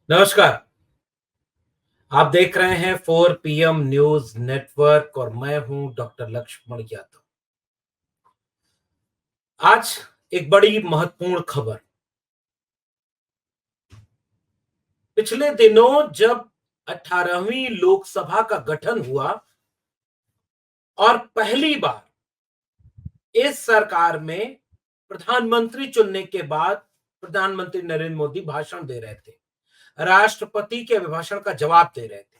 नमस्कार। आप देख रहे हैं 4 PM न्यूज नेटवर्क और मैं हूं डॉक्टर लक्ष्मण यादव। आज एक बड़ी महत्वपूर्ण खबर। पिछले दिनों जब 18वीं लोकसभा का गठन हुआ और पहली बार इस सरकार में प्रधानमंत्री चुनने के बाद प्रधानमंत्री नरेंद्र मोदी भाषण दे रहे थे, राष्ट्रपति के अभिभाषण का जवाब दे रहे थे,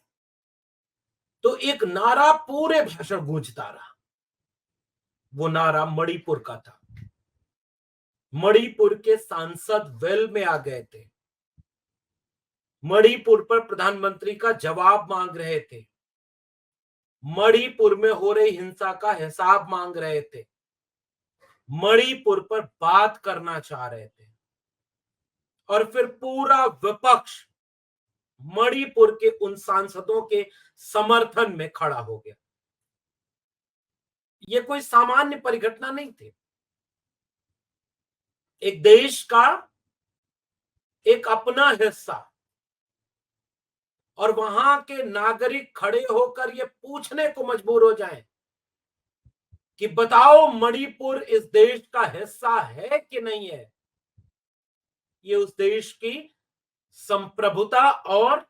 तो एक नारा पूरे भाषण गूंजता रहा। वो नारा मणिपुर का था। मणिपुर के सांसद वेल में आ गए थे। मणिपुर पर प्रधानमंत्री का जवाब मांग रहे थे। मणिपुर में हो रही हिंसा का हिसाब मांग रहे थे। मणिपुर पर बात करना चाह रहे थे। और फिर पूरा विपक्ष मणिपुर के उन सांसदों के समर्थन में खड़ा हो गया। ये कोई सामान्य परिघटना नहीं थी। एक देश का एक अपना हिस्सा और वहां के नागरिक खड़े होकर ये पूछने को मजबूर हो जाएं कि बताओ मणिपुर इस देश का हिस्सा है कि नहीं है। ये उस देश की संप्रभुता और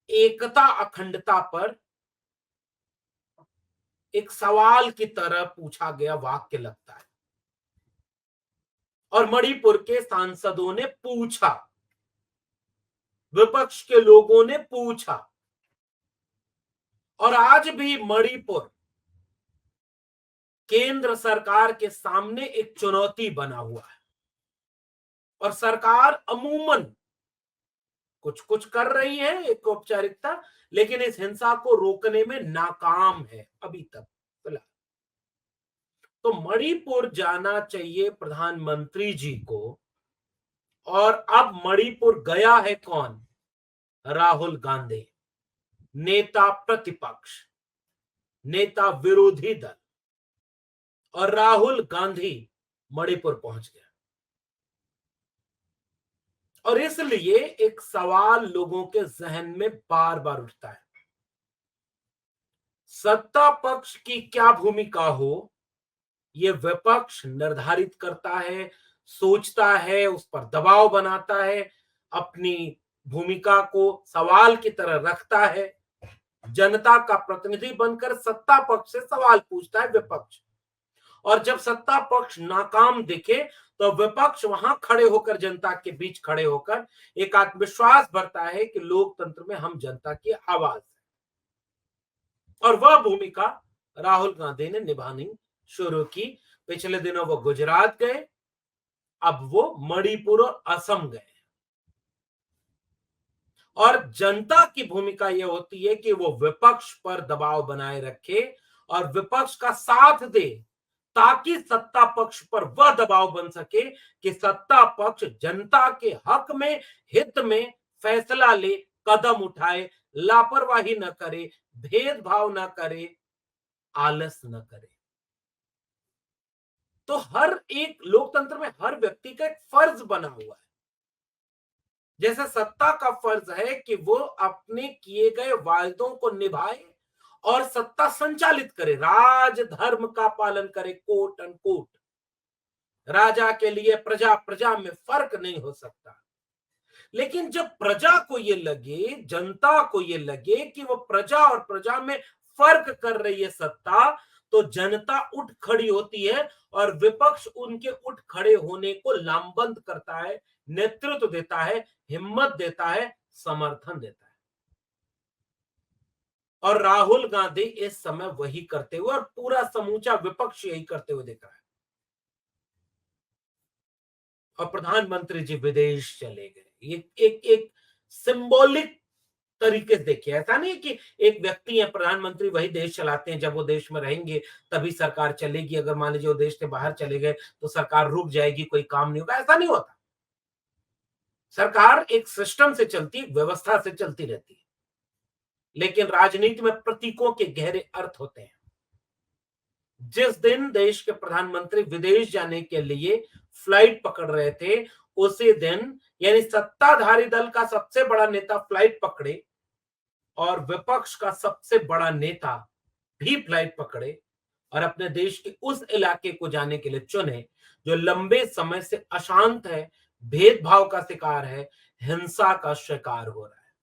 एकता अखंडता पर एक सवाल की तरह पूछा गया वाक्य लगता है। और मणिपुर के सांसदों ने पूछा, विपक्ष के लोगों ने पूछा। और आज भी मणिपुर केंद्र सरकार के सामने एक चुनौती बना हुआ है। और सरकार अमूमन कुछ कुछ कर रही है, एक औपचारिकता, लेकिन इस हिंसा को रोकने में नाकाम है अभी तक फिलहाल। तो मणिपुर जाना चाहिए प्रधानमंत्री जी को। और अब मणिपुर गया है कौन? राहुल गांधी, नेता प्रतिपक्ष, नेता विरोधी दल। और राहुल गांधी मणिपुर पहुंच गया। और इसलिए एक सवाल लोगों के जहन में बार बार उठता है, सत्ता पक्ष की क्या भूमिका हो, ये विपक्ष निर्धारित करता है, सोचता है, उस पर दबाव बनाता है, अपनी भूमिका को सवाल की तरह रखता है। जनता का प्रतिनिधि बनकर सत्ता पक्ष से सवाल पूछता है विपक्ष। और जब सत्ता पक्ष नाकाम दिखे तो विपक्ष वहां खड़े होकर, जनता के बीच खड़े होकर एक आत्मविश्वास भरता है कि लोकतंत्र में हम जनता की आवाज है। और वह भूमिका राहुल गांधी ने निभानी शुरू की। पिछले दिनों वो गुजरात गए, अब वो मणिपुर और असम गए। और जनता की भूमिका यह होती है कि वो विपक्ष पर दबाव बनाए रखे और विपक्ष का साथ दे, ताकि सत्ता पक्ष पर वह दबाव बन सके कि सत्ता पक्ष जनता के हक में, हित में फैसला ले, कदम उठाए, लापरवाही न करे, भेदभाव न करे, आलस न करे। तो हर एक लोकतंत्र में हर व्यक्ति का एक फर्ज बना हुआ है। जैसे सत्ता का फर्ज है कि वो अपने किए गए वायदों को निभाए और सत्ता संचालित करे, राजधर्म का पालन करे, कोट अनकोट। राजा के लिए प्रजा, प्रजा में फर्क नहीं हो सकता। लेकिन जब प्रजा को ये लगे, जनता को ये लगे कि वो प्रजा और प्रजा में फर्क कर रही है सत्ता, तो जनता उठ खड़ी होती है और विपक्ष उनके उठ खड़े होने को लामबंद करता है, नेतृत्व देता है, हिम्मत देता है, समर्थन देता है। और राहुल गांधी इस समय वही करते हुए और पूरा समूचा विपक्ष यही करते हुए दिख रहा है। और प्रधानमंत्री जी विदेश चले गए। एक एक सिंबॉलिक तरीके से देखिए, ऐसा नहीं है कि एक व्यक्ति है प्रधानमंत्री वही देश चलाते हैं, जब वो देश में रहेंगे तभी सरकार चलेगी, अगर मान लीजिए वो देश से बाहर चले गए तो सरकार रुक जाएगी, कोई काम नहीं होगा, ऐसा नहीं होता। सरकार एक सिस्टम से चलती, व्यवस्था से चलती रहती है। लेकिन राजनीति में प्रतीकों के गहरे अर्थ होते हैं। जिस दिन देश के प्रधानमंत्री विदेश जाने के लिए फ्लाइट पकड़ रहे थे, उसी दिन यानी सत्ताधारी दल का सबसे बड़ा नेता फ्लाइट पकड़े और विपक्ष का सबसे बड़ा नेता भी फ्लाइट पकड़े और अपने देश के उस इलाके को जाने के लिए चुने जो लंबे समय से अशांत है, भेदभाव का शिकार है, हिंसा का शिकार हो रहा है।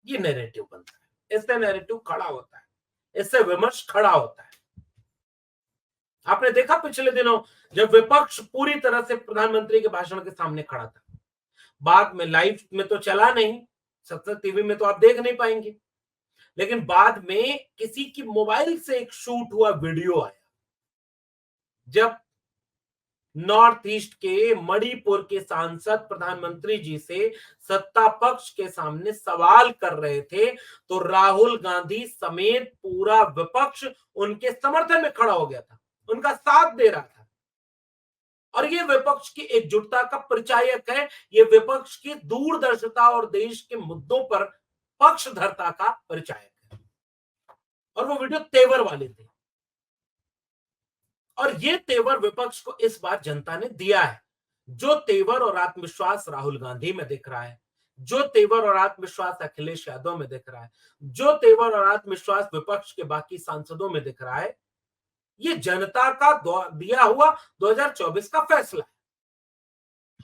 ये नैरेटिव बनता है, इससे नैरेटिव खड़ा होता है, इससे विमर्श खड़ा होता है। आपने देखा पिछले दिनों जब विपक्ष पूरी तरह से प्रधानमंत्री के भाषण के सामने खड़ा था, बाद में लाइव में तो चला नहीं, सतत टीवी में तो आप देख नहीं पाएंगे, लेकिन बाद में किसी की मोबाइल से एक शूट हुआ वीडियो आया जब नॉर्थ ईस्ट के मणिपुर के सांसद प्रधानमंत्री जी से सत्ता पक्ष के सामने सवाल कर रहे थे तो राहुल गांधी समेत पूरा विपक्ष उनके समर्थन में खड़ा हो गया था, उनका साथ दे रहा था। और ये विपक्ष की एकजुटता का परिचायक है, ये विपक्ष की दूरदर्शिता और देश के मुद्दों पर पक्षधरता का परिचायक है। और वो वीडियो तेवर वाले थे और ये तेवर विपक्ष को इस बार जनता ने दिया है। जो तेवर और आत्मविश्वास राहुल गांधी में दिख रहा है, जो तेवर और आत्मविश्वास अखिलेश यादव में दिख रहा है, जो तेवर और आत्मविश्वास विपक्ष के बाकी सांसदों में दिख रहा है, ये जनता का दिया हुआ 2024 का फैसला है।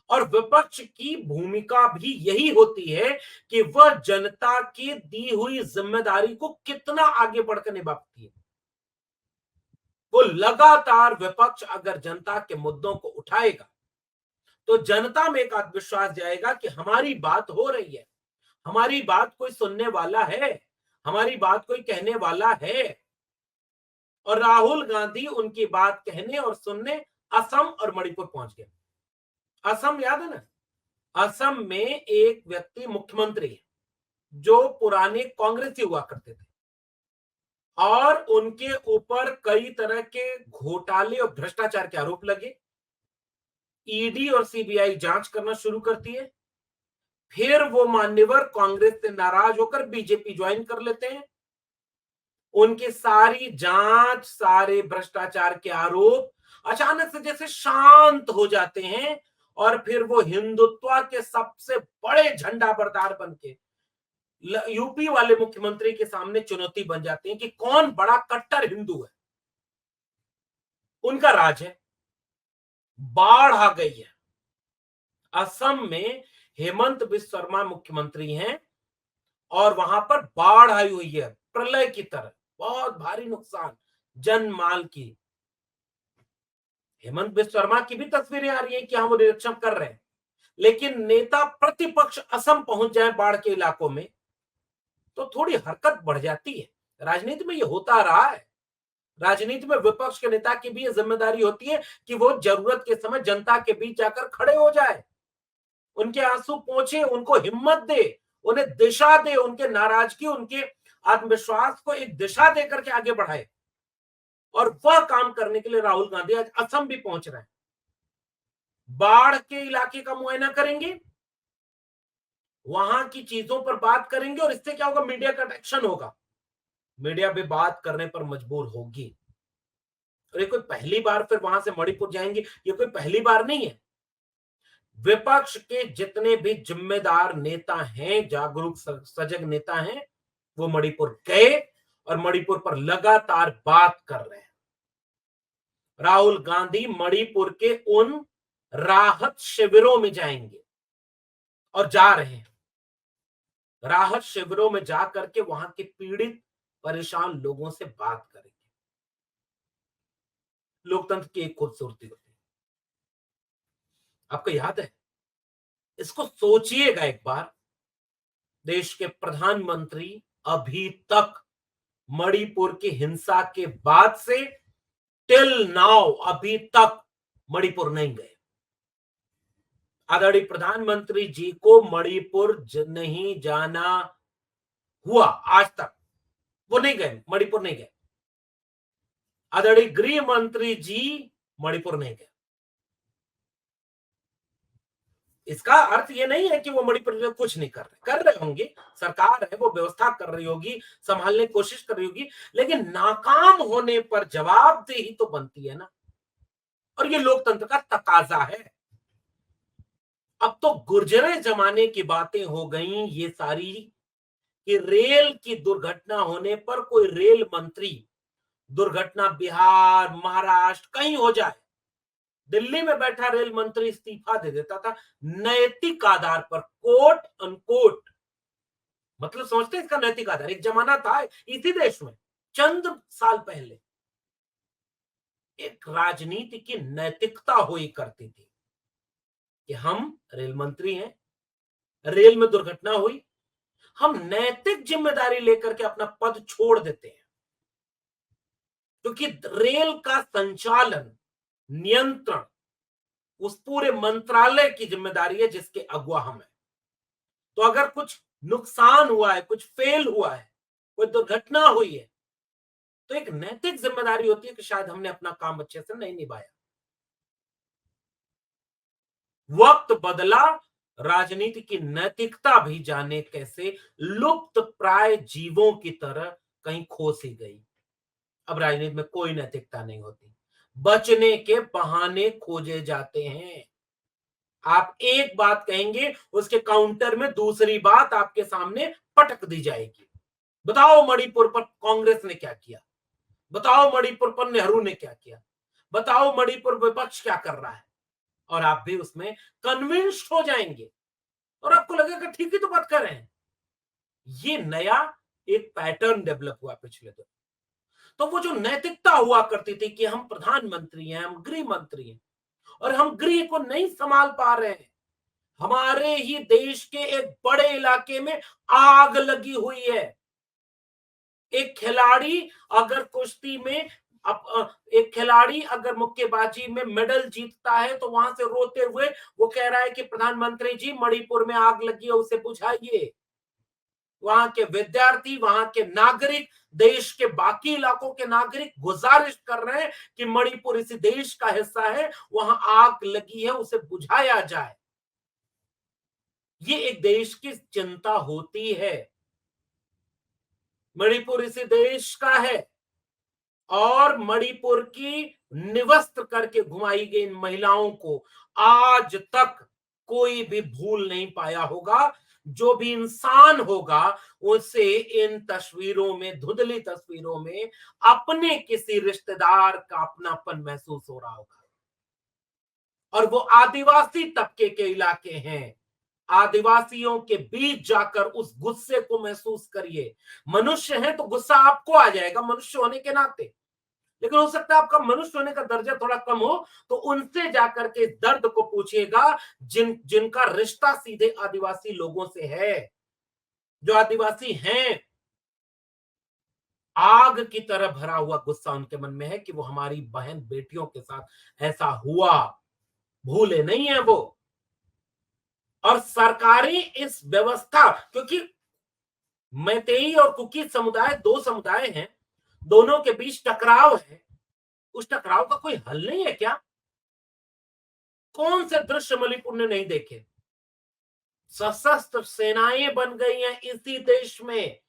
और विपक्ष की भूमिका भी यही होती है कि वह जनता की दी हुई जिम्मेदारी को कितना आगे बढ़कर निभाती है। वो लगातार विपक्ष अगर जनता के मुद्दों को उठाएगा तो जनता में एक आत्मविश्वास जाएगा कि हमारी बात हो रही है, हमारी बात कोई सुनने वाला है, हमारी बात कोई कहने वाला है। और राहुल गांधी उनकी बात कहने और सुनने असम और मणिपुर पहुंच गए। असम याद है ना, असम में एक व्यक्ति मुख्यमंत्री है जो पुराने कांग्रेसी हुआ करते थे और उनके ऊपर कई तरह के घोटाले और भ्रष्टाचार के आरोप लगे। ईडी और सीबीआई जांच करना शुरू करती है, फिर वो मान्यवर कांग्रेस से नाराज होकर बीजेपी ज्वाइन कर लेते हैं। उनकी सारी जांच, सारे भ्रष्टाचार के आरोप अचानक से जैसे शांत हो जाते हैं और फिर वो हिंदुत्व के सबसे बड़े झंडा बरदार बनके यूपी वाले मुख्यमंत्री के सामने चुनौती बन जाती है कि कौन बड़ा कट्टर हिंदू है। उनका राज है, बाढ़ आ गई है। असम में हेमंत बिस्वा शर्मा मुख्यमंत्री हैं और वहां पर बाढ़ आई हुई है, प्रलय की तरह, बहुत भारी नुकसान जन माल की। हेमंत बिस्वा शर्मा की भी तस्वीरें आ रही हैं कि हम वो निरीक्षण कर रहे हैं, लेकिन नेता प्रतिपक्ष असम पहुंच जाए बाढ़ के इलाकों में तो थोड़ी हरकत बढ़ जाती है। राजनीति में ये होता रहा है। राजनीति में विपक्ष के नेता की भी ये जिम्मेदारी होती है कि वो जरूरत के समय जनता के बीच जाकर खड़े हो जाए, उनके आंसू पोंछे, उनको हिम्मत दे, उन्हें दिशा दे, उनके नाराजगी, उनके आत्मविश्वास को एक दिशा देकर के आगे बढ़ाए। और वह काम करने के लिए राहुल गांधी आज असम भी पहुंच रहे हैं। बाढ़ के इलाके का मुआयना करेंगे, वहां की चीजों पर बात करेंगे और इससे क्या होगा, मीडिया का एक्शन होगा। मीडिया भी बात करने पर मजबूर होगी। और ये कोई पहली बार फिर वहां से मणिपुर जाएंगे, ये कोई पहली बार नहीं है। विपक्ष के जितने भी जिम्मेदार नेता हैं, जागरूक सजग नेता हैं, वो मणिपुर गए और मणिपुर पर लगातार बात कर रहे हैं। राहुल गांधी मणिपुर के उन राहत शिविरों में जाएंगे और जा रहे हैं। राहत शिविरों में जाकर के वहां के पीड़ित परेशान लोगों से बात करेंगे। लोकतंत्र की एक खूबसूरती होती है, आपको याद है, इसको सोचिएगा एक बार। देश के प्रधानमंत्री अभी तक मणिपुर की हिंसा के बाद से टिल नाउ अभी तक मणिपुर नहीं गए। आदरणीय प्रधानमंत्री जी को मणिपुर नहीं जाना हुआ आज तक, वो नहीं गए, मणिपुर नहीं गए। आदरणीय गृह मंत्री जी मणिपुर नहीं गए। इसका अर्थ ये नहीं है कि वो मणिपुर में कुछ नहीं कर रहे होंगे, सरकार है वो व्यवस्था कर रही होगी, संभालने की कोशिश कर रही होगी, लेकिन नाकाम होने पर जवाबदेही तो बनती है ना। और ये लोकतंत्र का तकाजा है। अब तो गुर्जरे जमाने की बातें हो गई ये सारी कि रेल की दुर्घटना होने पर कोई रेल मंत्री, दुर्घटना बिहार, महाराष्ट्र कहीं हो जाए, दिल्ली में बैठा रेल मंत्री इस्तीफा दे देता था नैतिक आधार पर, कोट अनकोट। मतलब समझते हैं इसका नैतिक आधार? एक जमाना था इसी देश में चंद साल पहले एक राजनीति की नैतिकता हुई करती थी कि हम रेल मंत्री हैं, रेल में दुर्घटना हुई, हम नैतिक जिम्मेदारी लेकर के अपना पद छोड़ देते हैं, क्योंकि रेल का संचालन, नियंत्रण उस पूरे मंत्रालय की जिम्मेदारी है जिसके अगुवा हम हैं। तो अगर कुछ नुकसान हुआ है, कुछ फेल हुआ है, कोई दुर्घटना हुई है, तो एक नैतिक जिम्मेदारी होती है कि शायद हमने अपना काम अच्छे से नहीं निभाया। वक्त बदला, राजनीति की नैतिकता भी जाने कैसे लुप्त प्राय जीवों की तरह कहीं खो सी गई। अब राजनीति में कोई नैतिकता नहीं होती, बचने के बहाने खोजे जाते हैं। आप एक बात कहेंगे, उसके काउंटर में दूसरी बात आपके सामने पटक दी जाएगी। बताओ मणिपुर पर कांग्रेस ने क्या किया, बताओ मणिपुर पर नेहरू ने क्या किया, बताओ मणिपुर विपक्ष क्या कर रहा है, और आप भी उसमें कन्विंस्ड हो जाएंगे और आपको लगेगा ठीक ही तो बात कर रहे हैं। ये नया एक पैटर्न डेवलप हुआ पिछले दिन। तो वो जो नैतिकता हुआ करती थी कि हम प्रधानमंत्री हैं, हम गृह मंत्री हैं, और हम गृह को नहीं संभाल पा रहे हैं, हमारे ही देश के एक बड़े इलाके में आग लगी हुई है। एक खिलाड़ी अगर कुश्ती में एक खिलाड़ी अगर मुक्केबाजी में मेडल जीतता है तो वहां से रोते हुए वो कह रहा है कि प्रधानमंत्री जी मणिपुर में आग लगी है, उसे बुझाइए। वहां के विद्यार्थी, वहां के नागरिक, देश के बाकी इलाकों के नागरिक गुजारिश कर रहे हैं कि मणिपुर इसी देश का हिस्सा है, वहां आग लगी है, उसे बुझाया जाए। ये एक देश की चिंता होती है। मणिपुर इसी देश का है, और मणिपुर की निवस्त्र करके घुमाई गई इन महिलाओं को आज तक कोई भी भूल नहीं पाया होगा। जो भी इंसान होगा उसे इन तस्वीरों में, धुंधली तस्वीरों में अपने किसी रिश्तेदार का अपनापन महसूस हो रहा होगा। और वो आदिवासी तबके के इलाके हैं, आदिवासियों के बीच जाकर उस गुस्से को महसूस करिए। मनुष्य है तो गुस्सा आपको आ जाएगा मनुष्य होने के नाते, लेकिन हो सकता है आपका मनुष्य होने का दर्जा थोड़ा कम हो, तो उनसे जाकर के दर्द को पूछिएगा जिनका रिश्ता सीधे आदिवासी लोगों से है। जो आदिवासी हैं, आग की तरह भरा हुआ गुस्सा उनके मन में है कि वो हमारी बहन बेटियों के साथ ऐसा हुआ, भूले नहीं है वो। और सरकारें इस व्यवस्था, क्योंकि मैतेई और कुकी समुदाय दो समुदाय हैं, दोनों के बीच टकराव है, उस टकराव का कोई हल नहीं है क्या? कौन से दृश्य मणिपुर ने नहीं देखे? सशस्त्र सेनाएं बन गई हैं इसी देश में।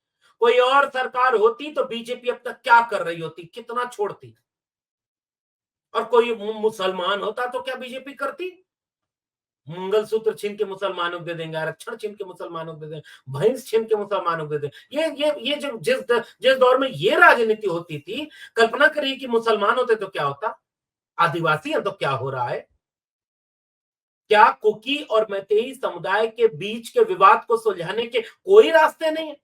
कोई और सरकार होती तो बीजेपी अब तक क्या कर रही होती, कितना छोड़ती। और कोई मुसलमान होता तो क्या बीजेपी करती? मंगलसूत्र छीन के मुसलमानों को दे देंगे, आरक्षण छीन के मुसलमानों को दे देंगे, भैंस छीन के मुसलमानों को दे देंगे। ये जो जिस दौर में ये राजनीति होती थी, कल्पना करिए कि मुसलमान होते तो क्या होता, आदिवासी है तो क्या हो रहा है। क्या कुकी और मैतेई समुदाय के बीच के विवाद को सुलझाने के कोई रास्ते नहीं है?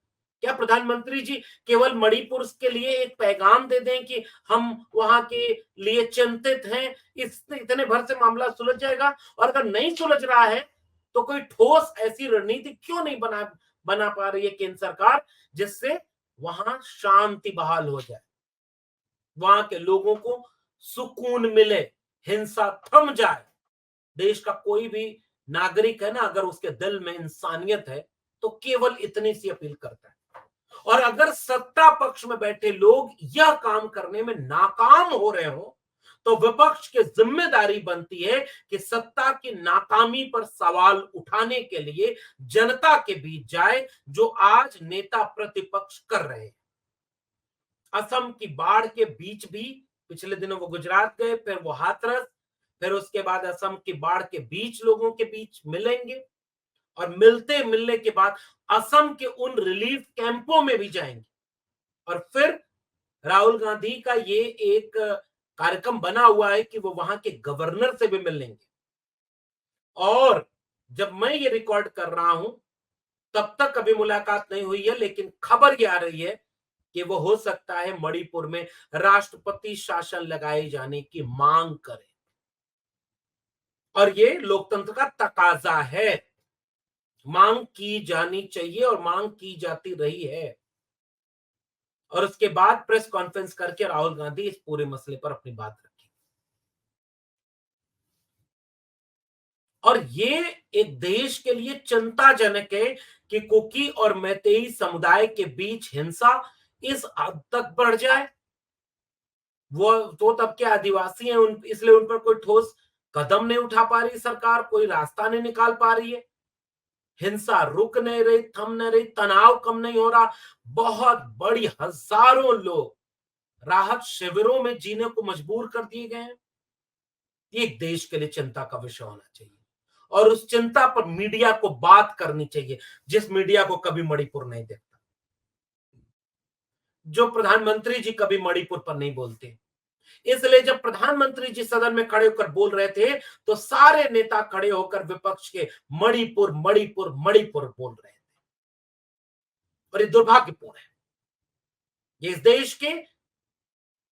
क्या प्रधानमंत्री जी केवल मणिपुर के लिए एक पैगाम दे दें कि हम वहां के लिए चिंतित हैं, इस इतने भर से मामला सुलझ जाएगा? और अगर नहीं सुलझ रहा है तो कोई ठोस ऐसी रणनीति क्यों नहीं बना पा रही है केंद्र सरकार, जिससे वहां शांति बहाल हो जाए, वहां के लोगों को सुकून मिले, हिंसा थम जाए। देश का कोई भी नागरिक है ना, अगर उसके दिल में इंसानियत है तो केवल इतनी सी अपील करता है। और अगर सत्ता पक्ष में बैठे लोग यह काम करने में नाकाम हो रहे हो, तो विपक्ष की जिम्मेदारी बनती है कि सत्ता की नाकामी पर सवाल उठाने के लिए जनता के बीच जाए, जो आज नेता प्रतिपक्ष कर रहे हैं। असम की बाढ़ के बीच भी पिछले दिनों वो गुजरात गए, फिर वो हाथरस, फिर उसके बाद असम की बाढ़ के बीच लोगों के बीच मिलेंगे और मिलते मिलने के बाद असम के उन रिलीफ कैंपों में भी जाएंगे। और फिर राहुल गांधी का ये एक कार्यक्रम बना हुआ है कि वो वहां के गवर्नर से भी मिल लेंगे। और जब मैं ये रिकॉर्ड कर रहा हूं तब तक कभी मुलाकात नहीं हुई है, लेकिन खबर ये आ रही है कि वो हो सकता है मणिपुर में राष्ट्रपति शासन लगाए जाने की मांग करे। और ये लोकतंत्र का तकाजा है, मांग की जानी चाहिए और मांग की जाती रही है। और उसके बाद प्रेस कॉन्फ्रेंस करके राहुल गांधी इस पूरे मसले पर अपनी बात रखी। और ये एक देश के लिए चिंताजनक है कि कुकी और मैतेई समुदाय के बीच हिंसा इस हद तक बढ़ जाए। वो तो तब के आदिवासी हैं, इसलिए उन पर कोई ठोस कदम नहीं उठा पा रही सरकार, कोई रास्ता नहीं निकाल पा रही है। हिंसा रुक नहीं रही, थम नहीं रही, तनाव कम नहीं हो रहा। बहुत बड़ी हजारों लोग राहत शिविरों में जीने को मजबूर कर दिए गए हैं। ये एक देश के लिए चिंता का विषय होना चाहिए और उस चिंता पर मीडिया को बात करनी चाहिए, जिस मीडिया को कभी मणिपुर नहीं देखता, जो प्रधानमंत्री जी कभी मणिपुर पर नहीं बोलते। इसलिए जब प्रधानमंत्री जी सदन में खड़े होकर बोल रहे थे तो सारे नेता खड़े होकर विपक्ष के मणिपुर मणिपुर मणिपुर बोल रहे थे। और ये दुर्भाग्यपूर्ण है। ये इस देश के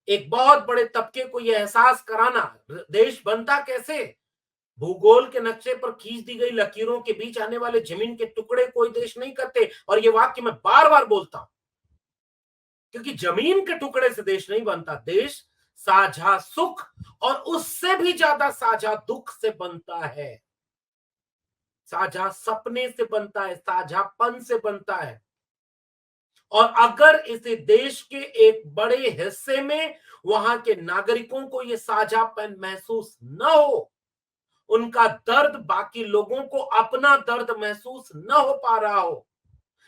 एक बहुत बड़े तबके को यह एहसास कराना, देश बनता कैसे, भूगोल के नक्शे पर खींच दी गई लकीरों के बीच आने वाले जमीन के टुकड़े कोई देश नहीं करते। और ये वाक्य मैं बार बार बोलता हूं, क्योंकि जमीन के टुकड़े से देश नहीं बनता, देश साझा सुख और उससे भी ज्यादा साझा दुख से बनता है, साझा सपने से बनता है, साझापन से बनता है। और अगर इसे देश के एक बड़े हिस्से में वहां के नागरिकों को यह साझापन महसूस न हो, उनका दर्द बाकी लोगों को अपना दर्द महसूस न हो पा रहा हो,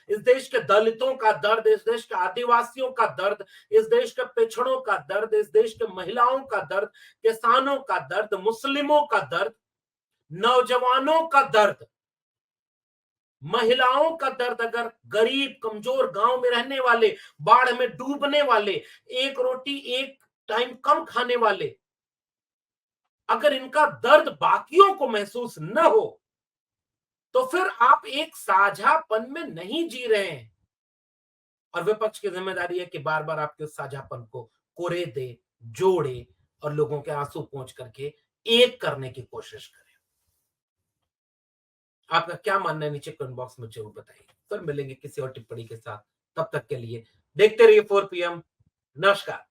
इस देश के दलितों का दर्द, इस देश के आदिवासियों का दर्द, इस देश के पिछड़ों का दर्द, इस देश के महिलाओं का दर्द, किसानों का दर्द, मुस्लिमों का दर्द, नौजवानों का दर्द, महिलाओं का दर्द, अगर गरीब कमजोर गांव में रहने वाले, बाढ़ में डूबने वाले, एक रोटी एक टाइम कम खाने वाले, अगर इनका दर्द बाकियों को महसूस न हो तो फिर आप एक साझापन में नहीं जी रहे हैं। और विपक्ष की जिम्मेदारी है कि बार बार आपके उस साझापन को कोरे दे, जोड़े और लोगों के आंसू पोंछ करके एक करने की कोशिश करें। आपका क्या मानना है नीचे कमेंट बॉक्स में जरूर बताइए। फिर मिलेंगे किसी और टिप्पणी के साथ, तब तक के लिए देखते रहिए 4 PM। नमस्कार।